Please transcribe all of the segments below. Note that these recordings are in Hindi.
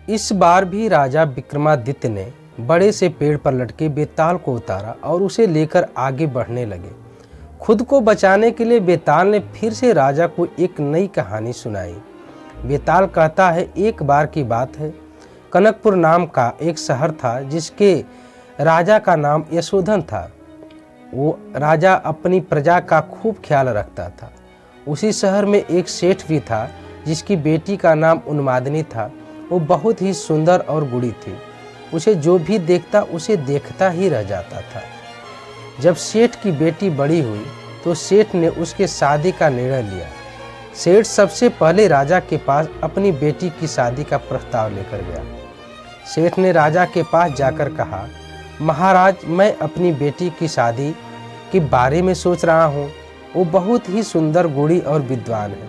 इस बार भी राजा विक्रमादित्य ने बड़े से पेड़ पर लटके बेताल को उतारा और उसे लेकर आगे बढ़ने लगे। खुद को बचाने के लिए बेताल ने फिर से राजा को एक नई कहानी सुनाई। बेताल कहता है, एक बार की बात है, कनकपुर नाम का एक शहर था जिसके राजा का नाम यशोधन था। वो राजा अपनी प्रजा का खूब ख्याल रखता था। उसी शहर में एक सेठ भी था जिसकी बेटी का नाम उन्मादनी था। वो बहुत ही सुंदर और गुणी थी। उसे जो भी देखता उसे देखता ही रह जाता था। जब सेठ की बेटी बड़ी हुई तो सेठ ने उसके शादी का निर्णय लिया। सेठ सबसे पहले राजा के पास अपनी बेटी की शादी का प्रस्ताव लेकर गया। सेठ ने राजा के पास जाकर कहा, महाराज, मैं अपनी बेटी की शादी के बारे में सोच रहा हूँ। वो बहुत ही सुंदर, गुणी और विद्वान है।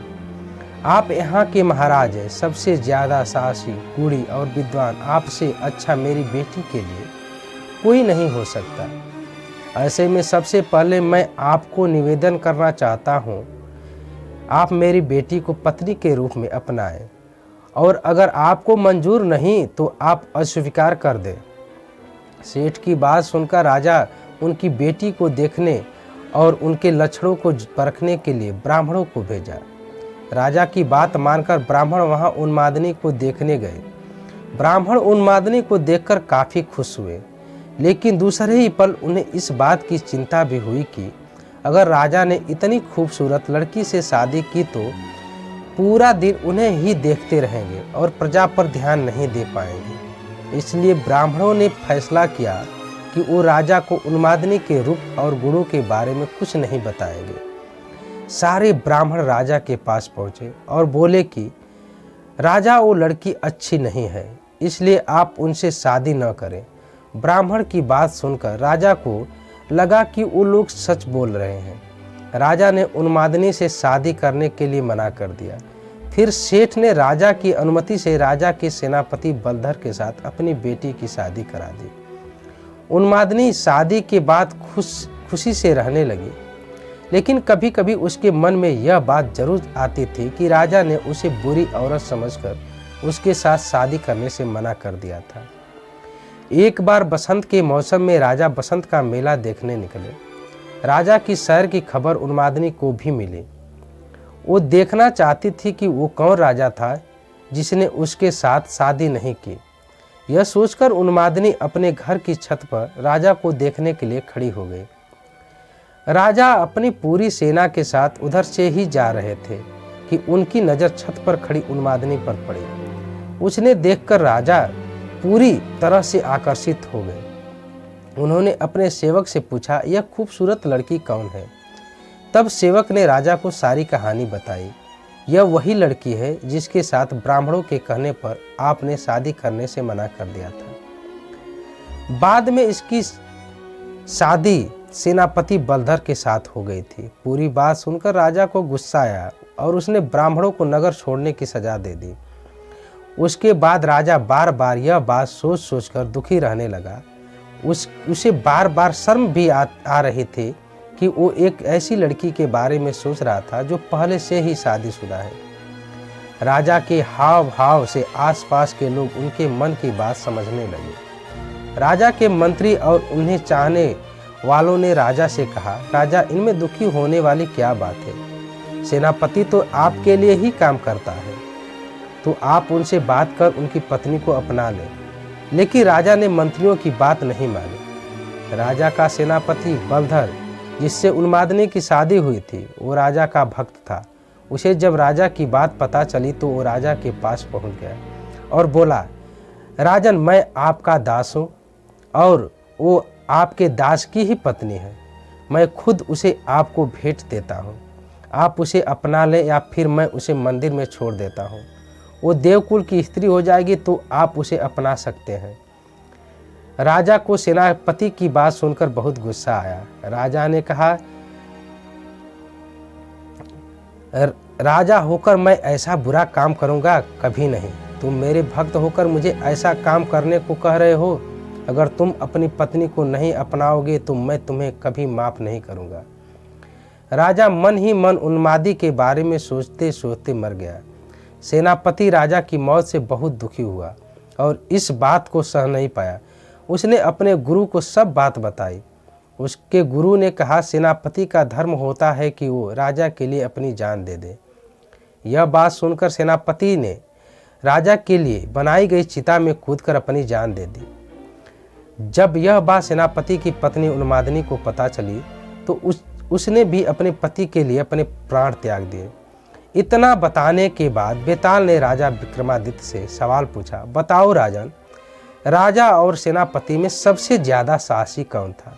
आप यहाँ के महाराज हैं, सबसे ज़्यादा साहसी, गुणी और विद्वान आपसे अच्छा मेरी बेटी के लिए कोई नहीं हो सकता। ऐसे में सबसे पहले मैं आपको निवेदन करना चाहता हूँ, आप मेरी बेटी को पत्नी के रूप में अपनाएं, और अगर आपको मंजूर नहीं तो आप अस्वीकार कर दें। सेठ की बात सुनकर राजा उनकी बेटी को देखने और उनके लक्षणों को परखने के लिए ब्राह्मणों को भेजा। राजा की बात मानकर ब्राह्मण वहां उन्मादनी को देखने गए। ब्राह्मण उन्मादनी को देखकर काफ़ी खुश हुए, लेकिन दूसरे ही पल उन्हें इस बात की चिंता भी हुई कि अगर राजा ने इतनी खूबसूरत लड़की से शादी की तो पूरा दिन उन्हें ही देखते रहेंगे और प्रजा पर ध्यान नहीं दे पाएंगे। इसलिए ब्राह्मणों ने फैसला किया कि वो राजा को उन्मादनी के रूप और गुणों के बारे में कुछ नहीं बताएंगे। सारे ब्राह्मण राजा के पास पहुँचे और बोले कि राजा, वो लड़की अच्छी नहीं है, इसलिए आप उनसे शादी न करें। ब्राह्मण की बात सुनकर राजा को लगा कि वो लोग सच बोल रहे हैं। राजा ने उन्मादनी से शादी करने के लिए मना कर दिया। फिर सेठ ने राजा की अनुमति से राजा के सेनापति बलधर के साथ अपनी बेटी की शादी करा दी। उन्मादनी शादी के बाद खुशी से रहने लगी, लेकिन कभी कभी उसके मन में यह बात जरूर आती थी कि राजा ने उसे बुरी औरत समझकर उसके साथ शादी करने से मना कर दिया था। एक बार बसंत के मौसम में राजा बसंत का मेला देखने निकले। राजा की सैर की खबर उन्मादनी को भी मिली। वो देखना चाहती थी कि वो कौन राजा था जिसने उसके साथ शादी नहीं की। यह सोचकर उन्मादनी अपने घर की छत पर राजा को देखने के लिए खड़ी हो गई। राजा अपनी पूरी सेना के साथ उधर से ही जा रहे थे कि उनकी नज़र छत पर खड़ी उन्मादनी पर पड़ी। उसने देखकर राजा पूरी तरह से आकर्षित हो गए। उन्होंने अपने सेवक से पूछा, यह खूबसूरत लड़की कौन है? तब सेवक ने राजा को सारी कहानी बताई। यह वही लड़की है जिसके साथ ब्राह्मणों के कहने पर आपने शादी करने से मना कर दिया था। बाद में इसकी शादी सेनापति बलधर के साथ हो गई थी। पूरी बात सुनकर राजा को गुस्सा आया और उसने ब्राह्मणों को नगर छोड़ने की सजा दे दी। उसके बाद राजा बार बार यह बात सोच सोचकर दुखी रहने लगा। उसे बार बार शर्म भी आ रही थी कि वो एक ऐसी लड़की के बारे में सोच रहा था जो पहले से ही शादीशुदा है। राजा के हाव भाव से आसपास के लोग उनके मन की बात समझने लगे। राजा के मंत्री और उन्हें चाहने वालों ने राजा से कहा, राजा, इनमें दुखी होने वाली क्या बात है? सेनापति तो आपके लिए ही काम करता है, तो आप उनसे बात कर उनकी पत्नी को अपना लें। लेकिन राजा ने मंत्रियों की बात नहीं मानी। राजा का सेनापति बलधर, जिससे उन्मादनी की शादी हुई थी, वो राजा का भक्त था। उसे जब राजा की बात पता चली तो वो राजा के पास पहुंच गया और बोला, राजन, मैं आपका दास हूँ और वो आपके दास की ही पत्नी है। मैं खुद उसे आपको भेंट देता हूँ। आप उसे अपना लें या फिर मैं उसे मंदिर में छोड़ देता हूँ। वो देवकुल की स्त्री हो जाएगी तो आप उसे अपना सकते हैं। राजा को सेनापति की बात सुनकर बहुत गुस्सा आया। राजा ने कहा, राजा होकर मैं ऐसा बुरा काम करूंगा? कभी नहीं। तुम मेरे भक्त होकर मुझे ऐसा काम करने को कह रहे हो। अगर तुम अपनी पत्नी को नहीं अपनाओगे तो मैं तुम्हें कभी माफ नहीं करूंगा। राजा मन ही मन उन्मादी के बारे में सोचते सोचते मर गया। सेनापति राजा की मौत से बहुत दुखी हुआ और इस बात को सह नहीं पाया। उसने अपने गुरु को सब बात बताई। उसके गुरु ने कहा, सेनापति का धर्म होता है कि वो राजा के लिए अपनी जान दे दे। यह बात सुनकर सेनापति ने राजा के लिए बनाई गई चिता में कूदकर अपनी जान दे दी। जब यह बात सेनापति की पत्नी उन्मादिनी को पता चली तो उसने भी अपने पति के लिए अपने प्राण त्याग दिए। इतना बताने के बाद बेताल ने राजा विक्रमादित्य से सवाल पूछा, बताओ राजन, राजा और सेनापति में सबसे ज्यादा साहसी कौन था?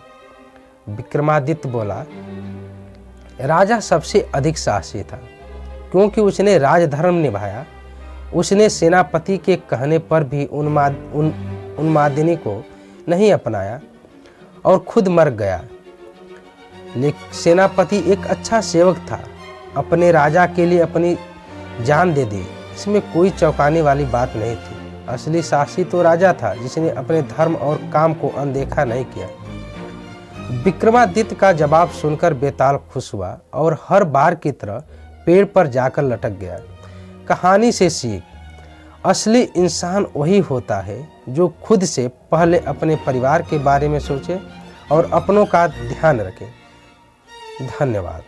विक्रमादित्य बोला, राजा सबसे अधिक साहसी था, क्योंकि उसने राजधर्म निभाया। उसने सेनापति के कहने पर भी उन्मादिनी को नहीं अपनाया और खुद मर गया। लेकिन सेनापति एक अच्छा सेवक था, अपने राजा के लिए अपनी जान दे दी। इसमें कोई चौंकाने वाली बात नहीं थी। असली साहसी तो राजा था, जिसने अपने धर्म और काम को अनदेखा नहीं किया। विक्रमादित्य का जवाब सुनकर बेताल खुश हुआ और हर बार की तरह पेड़ पर जाकर लटक गया। कहानी से सीख, असली इंसान वही होता है जो खुद से पहले अपने परिवार के बारे में सोचे और अपनों का ध्यान रखे। धन्यवाद।